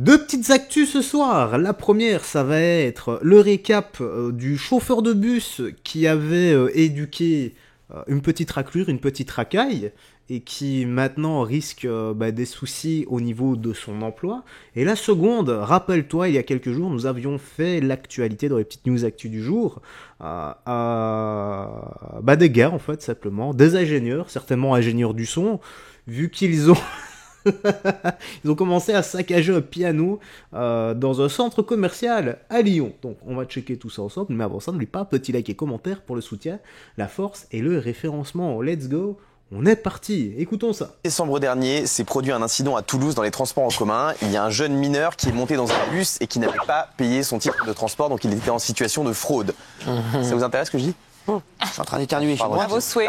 Deux petites actus ce soir. La première, ça va être le récap du chauffeur de bus qui avait éduqué une petite raclure, une petite racaille, et qui maintenant risque des soucis au niveau de son emploi. Et la seconde, rappelle-toi, il y a quelques jours, nous avions fait l'actualité dans les petites news actus du jour, des gars en fait, simplement, des ingénieurs, certainement ingénieurs du son, vu qu'ils ont... Ils ont commencé à saccager un piano dans un centre commercial à Lyon. Donc on va checker tout ça ensemble, mais avant ça, n'oublie pas, petit like et commentaire pour le soutien, la force et le référencement. Let's go, on est parti, écoutons ça. Décembre dernier, s'est produit un incident à Toulouse dans les transports en commun. Il y a un jeune mineur qui est monté dans un bus et qui n'avait pas payé son titre de transport, donc il était en situation de fraude. Ça vous intéresse ce que je dis ? Je suis en train d'éternuer chez moi. À vos souhaits.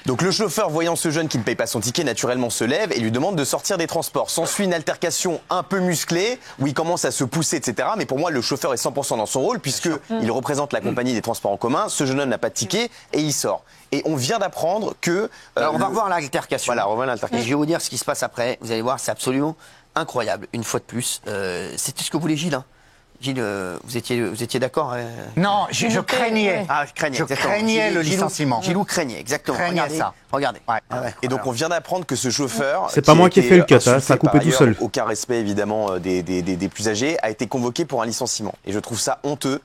Donc le chauffeur, voyant ce jeune qui ne paye pas son ticket, naturellement se lève et lui demande de sortir des transports. S'ensuit une altercation un peu musclée où il commence à se pousser, etc. Mais pour moi, le chauffeur est 100% dans son rôle puisque il représente la compagnie des transports en commun. Ce jeune homme n'a pas de ticket et il sort. Et on vient d'apprendre que... Alors on va revoir l'altercation. Voilà, on revoit l'altercation. Et je vais vous dire ce qui se passe après. Vous allez voir, c'est absolument incroyable. Une fois de plus, c'était ce que voulait Gilles. Gilles, vous étiez d'accord Non, je craignais. Ah, je craignais le licenciement. Gilou craignait, exactement. Regardez. Ouais. Et donc on vient d'apprendre que ce chauffeur... C'est pas moi qui ai fait le cut, ça a coupé tout seul. Aucun respect évidemment des plus âgés, a été convoqué pour un licenciement. Et je trouve ça honteux.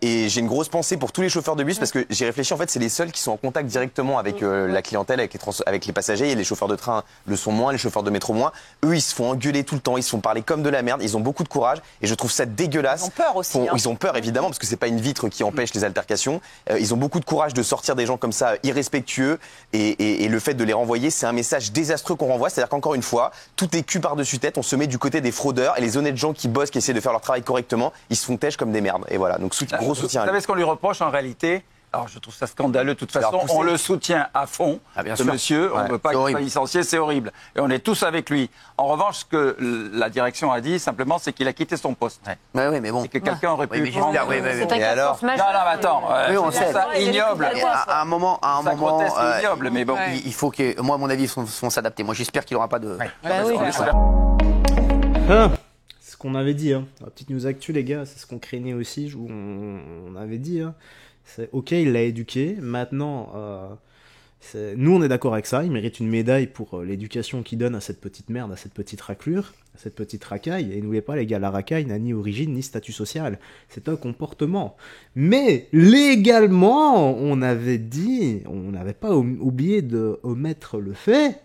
Et j'ai une grosse pensée pour tous les chauffeurs de bus parce que j'ai réfléchi, en fait c'est les seuls qui sont en contact directement avec la clientèle, avec les passagers. Et les chauffeurs de train le sont moins, les chauffeurs de métro moins. Eux ils se font engueuler tout le temps, ils se font parler comme de la merde, ils ont beaucoup de courage. Et je trouve ça dégueulasse. Ils ont peur aussi. Ils ont peur évidemment parce que c'est pas une vitre qui empêche les altercations. Ils ont beaucoup de courage de sortir des gens comme ça irrespectueux et le fait de les renvoyer, c'est un message désastreux qu'on renvoie. C'est-à-dire qu'encore une fois, tout est cul par-dessus tête, on se met du côté des fraudeurs et les honnêtes gens qui bossent, qui essaient de faire leur travail correctement, ils se font têche comme des merdes. Et voilà, donc gros soutien à lui. Vous savez ce qu'on lui reproche en réalité ? Alors je trouve ça scandaleux de toute façon, on le soutient à fond, ce monsieur, on ne veut pas qu'il soit licencié, c'est horrible. Et on est tous avec lui. En revanche, ce que la direction a dit simplement, c'est qu'il a quitté son poste. Oui, mais bon. Et que quelqu'un aurait pu prendre... C'est un Et alors catastrophe majeure. Non, mais attends, c'est ça ignoble. À un moment, grotesque et ignoble, mais bon. il faut que, moi à mon avis, ils vont s'adapter. Moi j'espère qu'il n'aura pas de... C'est ce qu'on avait dit, hein. La petite news actu, les gars, c'est ce qu'on craignait aussi, on avait dit, hein. C'est ok, il l'a éduqué. Maintenant, nous on est d'accord avec ça. Il mérite une médaille pour l'éducation qu'il donne à cette petite merde, à cette petite raclure, à cette petite racaille. Et n'oubliez pas, les gars, la racaille n'a ni origine ni statut social. C'est un comportement. Mais légalement, on avait dit, on n'avait pas oublié de omettre le fait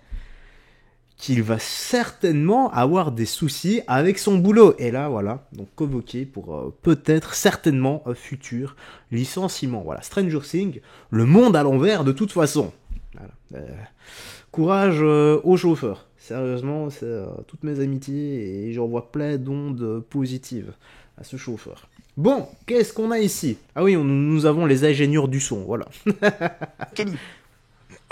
qu'il va certainement avoir des soucis avec son boulot. Et là, voilà, donc convoqué pour peut-être, certainement, un futur licenciement. Voilà, Stranger Things, le monde à l'envers de toute façon. Voilà. Courage aux chauffeurs. Sérieusement, c'est toutes mes amitiés et j'envoie plein d'ondes positives à ce chauffeur. Bon, qu'est-ce qu'on a ici ? Ah oui, nous avons les ingénieurs du son, voilà. Kelly.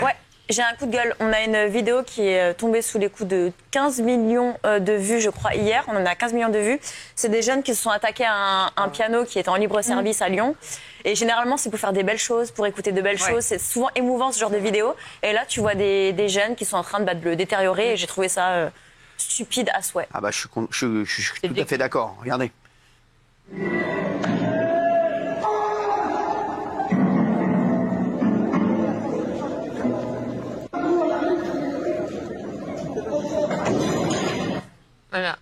Ouais. J'ai un coup de gueule. On a une vidéo qui est tombée sous les coups de 15 millions de vues, je crois, hier. On en a 15 millions de vues. C'est des jeunes qui se sont attaqués à un piano qui est en libre service à Lyon. Et généralement, c'est pour faire des belles choses, pour écouter de belles choses. C'est souvent émouvant, ce genre de vidéo. Et là, tu vois des jeunes qui sont en train de le détériorer. Et j'ai trouvé ça stupide à souhait. Ah bah, je suis tout à fait d'accord. Regardez. Voilà.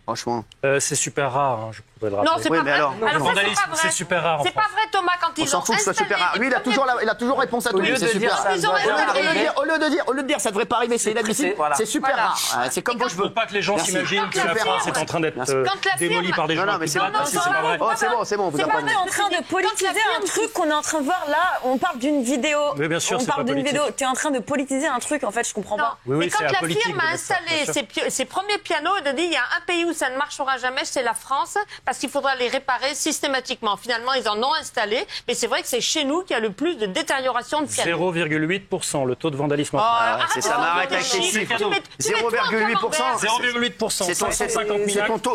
Franchement. C'est super rare, hein, je pourrais le rappeler. Non, c'est pas vrai. alors, c'est super rare. C'est pas vrai, Thomas, quand ils on s'en fout que ce soit super rare. Lui, il a toujours réponse à tout. C'est super rare. Au lieu de dire, ça devrait pas arriver, c'est inadmissible. C'est super rare. C'est comme vos cheveux. Pour pas que les gens s'imaginent que la France est en train d'être démolie par des gens. Non, mais c'est pas vrai. Oh, c'est bon, vous C'est avez pas vrai, en train de politiser un truc qu'on est en train de voir là. On parle d'une vidéo. Oui, bien sûr, on parle d'une vidéo. Tu es en train de politiser un truc, en fait, je comprends pas. Mais quand la firme a installé ses premiers pianos, elle a dit il y a un pays où ça ne marchera jamais, c'est la France, parce qu'il faudra les réparer systématiquement. Finalement, ils en ont installé, mais c'est vrai que c'est chez nous qu'il y a le plus de détérioration de pianos. 0,8% le taux de vandalisme. C'est ça, m'arrête avec les chiffres. 0,8%. 0,8%.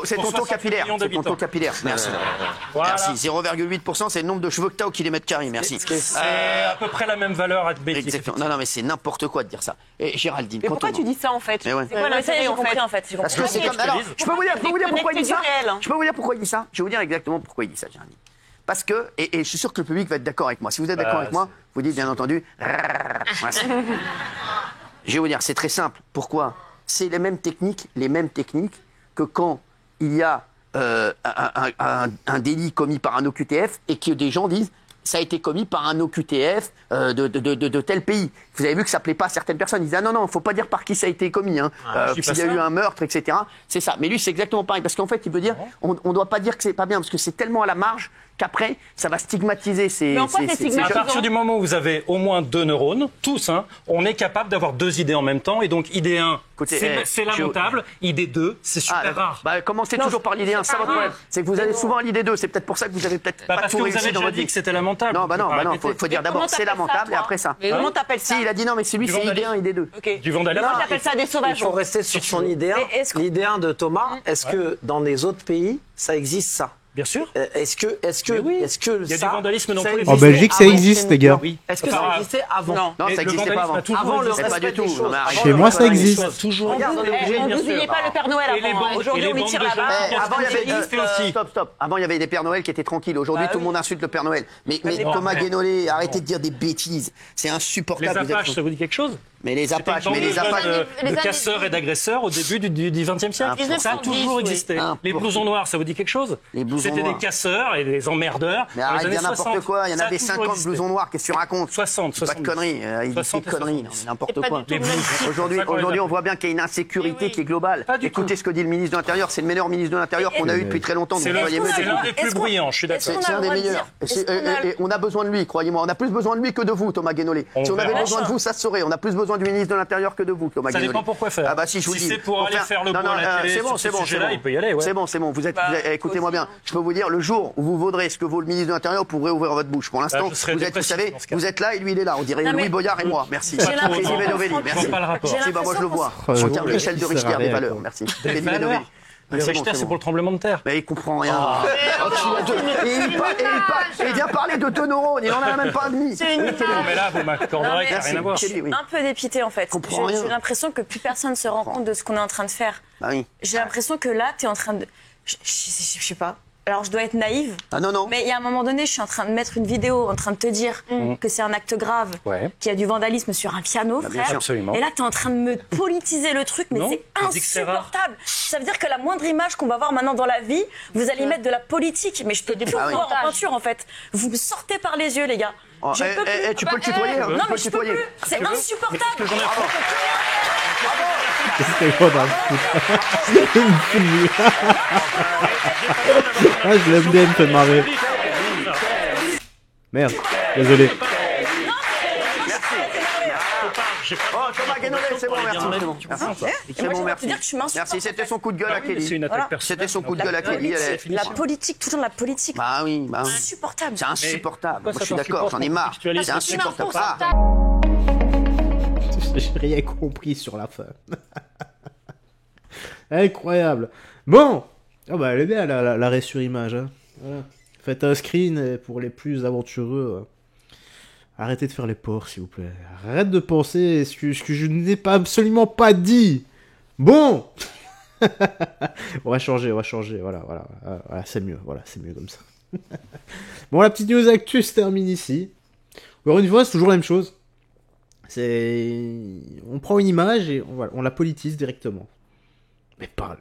C'est ton taux capillaire. C'est ton taux capillaire. Merci. Merci. 0,8%, c'est le nombre de cheveux que tu as au kilomètre carré. Merci. C'est à peu près la même valeur arithmétique. Exactement. Non, mais c'est n'importe quoi de dire ça. Et Géraldine, mais pourquoi tu dis ça en fait? C'est quoi l'intérêt en fait? Parce que c'est comme. Alors, je peux vous dire pourquoi il dit ça. Je peux vous dire pourquoi il dit ça. Je vais vous dire exactement pourquoi il dit ça, Géraldine. Parce que, et je suis sûr que le public va être d'accord avec moi. Si vous êtes d'accord avec moi, vous dites bien entendu. Je vais vous dire, c'est très simple. Pourquoi? C'est les mêmes techniques que quand il y a un délit commis par un OQTF et que des gens disent ça a été commis par un OQTF de tel pays. Vous avez vu que ça ne plaît pas à certaines personnes. Ils disent non, il ne faut pas dire par qui ça a été commis. S'il y a eu un meurtre, etc. C'est ça. Mais lui, c'est exactement pareil. Parce qu'en fait, il veut dire on ne doit pas dire que c'est pas bien parce que c'est tellement à la marge qu'après, ça va stigmatiser ces. À partir du moment où vous avez au moins 2 neurones, tous, on est capable d'avoir 2 idées en même temps. Et donc, idée 1, c'est lamentable. Idée 2, c'est super rare. Commencez toujours par l'idée 1, ça votre problème. C'est que vous allez souvent à l'idée 2. C'est peut-être pour ça que vous avez peut-être pas tout réussi dans votre vie. Dit que c'était lamentable. Non, faut dire d'abord c'est lamentable et après ça. Mais comment t'appelles ça? Si, il a dit non, mais c'est lui, c'est idée 1, idée 2. Du vandalisme. Moi, j'appelle ça des sauvages. Il faut rester sur son idée 1. L'idée 1 de Thomas, est-ce que dans les autres pays, ça existe ça? Bien sûr. Est-ce que il y a du vandalisme dans tous les pays. En Belgique, ça existe, les gars. Est-ce que ça existait avant? Non, ça n'existait pas avant. Avant le pas du tout. Chez moi, ça existe. Toujours. On n'oubliez pas le Père Noël avant. Aujourd'hui, on lui tire la barre. Avant, il y avait stop. Avant, il y avait des Pères Noël qui étaient tranquilles. Aujourd'hui, tout le monde insulte le Père Noël. Mais Thomas Guénolé, arrêtez de dire des bêtises. C'est insupportable. Les Apaches, ça vous dit quelque chose? Mais les Apaches, de casseurs et d'agresseurs au début du XXe siècle. Ça a toujours existé. Les blousons noirs, ça vous dit quelque chose? C'était des casseurs et des emmerdeurs. Mais arrête de dire n'importe quoi. Il y en a des 50 blousons noirs. Qu'est-ce que tu racontes? 60. Pas de conneries. Il dit des conneries. N'importe quoi. Aujourd'hui, on voit bien qu'il y a une insécurité qui est globale. Écoutez ce que dit le ministre de l'Intérieur. C'est le meilleur ministre de l'Intérieur qu'on a eu depuis très longtemps. C'est l'un des plus bruyants, je suis d'accord. C'est un des meilleurs. Et on a besoin de lui, croyez-moi. On a plus besoin de lui que de vous, Thomas Guénolé. Si on avait besoin de vous, ça se saurait. On a plus besoin du ministre de l'Intérieur que de vous, Thomas Guénolé. Ça dépend pourquoi faire. Ah bah si, je vous dis. Si c'est pour aller faire le beau à la télé, sur ce sujet-là, il peut y aller. C'est bon. Écoutez-moi bien. Je peux vous dire, le jour où vous vaudrez ce que vaut le ministre de l'Intérieur, vous pourrez ouvrir votre bouche. Pour l'instant, vous savez, vous êtes là et lui, il est là. On dirait Louis Boyard et moi. Merci. Philippe Novelli, merci. Moi, je le vois. En termes d'échelle de Richter, des valeurs. Merci. Philippe Novelli. Le Richter, c'est pour le tremblement de terre. Mais il comprend rien. Il vient parler de 2 neurones, il en a même pas un demi. Non, mais là, vous m'accorderez qu'il n'y a rien à voir. Je suis un peu dépité en fait. J'ai l'impression que plus personne ne se rend compte de ce qu'on est en train de faire. J'ai l'impression que là, tu es en train de. Je sais pas. Alors, je dois être naïve. Ah non. Mais il y a un moment donné, je suis en train de mettre une vidéo, en train de te dire que c'est un acte grave, qu'il y a du vandalisme sur un piano, frère. Absolument. Et là, tu es en train de me politiser le truc, mais c'est insupportable. Ça veut dire que la moindre image qu'on va voir maintenant dans la vie, vous allez mettre de la politique. Mais je peux plus voir en peinture, en fait. Vous me sortez par les yeux, les gars. Tu peux le tutoyer. Non, mais je peux plus. C'est insupportable. Qu'est-ce qu'on a foutre? Une fille. Je l'aime bien, me fait marrer. Merde, désolé. Thomas Guénolé, c'est bon, merci. Merci, c'était son coup de gueule à Kelly. C'était son coup de gueule à Kelly. La politique, toujours la politique. Bah oui. Insupportable. C'est insupportable. Moi, je suis d'accord, j'en ai marre. C'est insupportable. J'ai rien compris sur la fin. Incroyable. Bon. Oh bah elle est bien l'arrêt sur image. Hein. Voilà. Faites un screen pour les plus aventureux. Arrêtez de faire les porcs, s'il vous plaît. Arrête de penser ce que je n'ai absolument pas dit. Bon. on va changer. Voilà, c'est mieux. Voilà, c'est mieux comme ça. Bon, la petite news actu se termine ici. Encore une fois, c'est toujours la même chose. On prend une image et on la politise directement. Mais pas...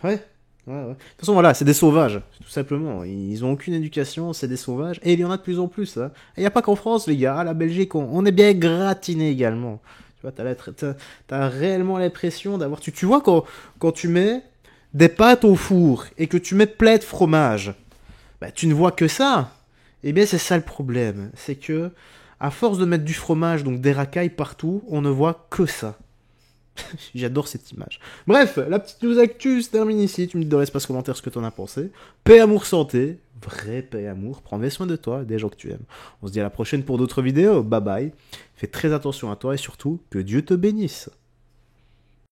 Ouais. De toute façon, voilà, c'est des sauvages, tout simplement. Ils ont aucune éducation, c'est des sauvages. Et il y en a de plus en plus. Hein. Et il n'y a pas qu'en France, les gars. La Belgique, on est bien gratiné également. Tu vois, t'as réellement l'impression d'avoir... Tu vois, quand tu mets des pâtes au four et que tu mets plein de fromage, bah, tu ne vois que ça. Eh bien, c'est ça le problème. C'est que, à force de mettre du fromage, donc des racailles partout, on ne voit que ça. J'adore cette image. Bref, la petite news actu se termine ici. Tu me dis dans l'espace commentaire ce que t'en as pensé. Paix, amour, santé. Vrai paix, amour. Prends soin de toi et des gens que tu aimes. On se dit à la prochaine pour d'autres vidéos. Bye bye. Fais très attention à toi et surtout, que Dieu te bénisse.